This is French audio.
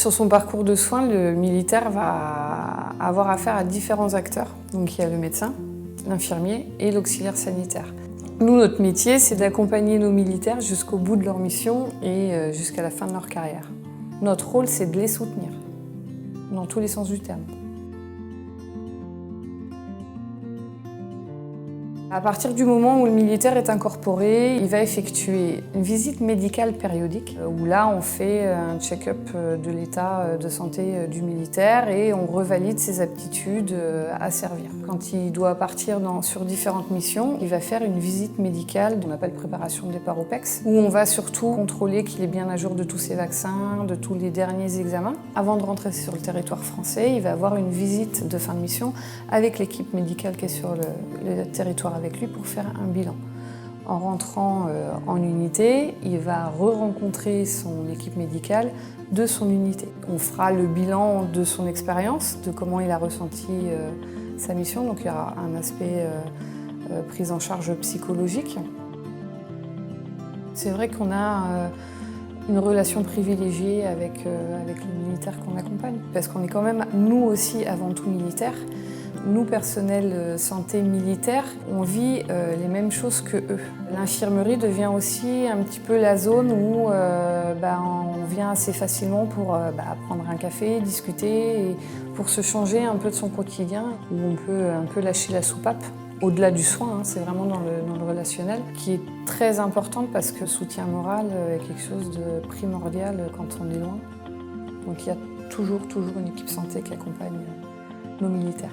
Sur son parcours de soins, le militaire va avoir affaire à différents acteurs. Donc il y a le médecin, l'infirmier et l'auxiliaire sanitaire. Nous, notre métier, c'est d'accompagner nos militaires jusqu'au bout de leur mission et jusqu'à la fin de leur carrière. Notre rôle, c'est de les soutenir, dans tous les sens du terme. À partir du moment où le militaire est incorporé, il va effectuer une visite médicale périodique où là on fait un check-up de l'état de santé du militaire et on revalide ses aptitudes à servir. Quand il doit partir sur différentes missions, il va faire une visite médicale qu'on appelle préparation de départ OPEX où on va surtout contrôler qu'il est bien à jour de tous ses vaccins, de tous les derniers examens. Avant de rentrer sur le territoire français, il va avoir une visite de fin de mission avec l'équipe médicale qui est sur le territoire avec lui pour faire un bilan. En rentrant en unité, il va re-rencontrer son équipe médicale de son unité. On fera le bilan de son expérience, de comment il a ressenti sa mission, donc il y aura un aspect prise en charge psychologique. C'est vrai qu'on a une relation privilégiée avec les militaires qu'on accompagne, parce qu'on est quand même, nous aussi, avant tout militaires. Nous, personnel santé militaire, on vit les mêmes choses que eux. L'infirmerie devient aussi un petit peu la zone où on vient assez facilement pour prendre un café, discuter, et pour se changer un peu de son quotidien, où on peut un peu lâcher la soupape. Au-delà du soin, c'est vraiment dans le relationnel, qui est très importante parce que le soutien moral est quelque chose de primordial quand on est loin. Donc il y a toujours une équipe santé qui accompagne nos militaires.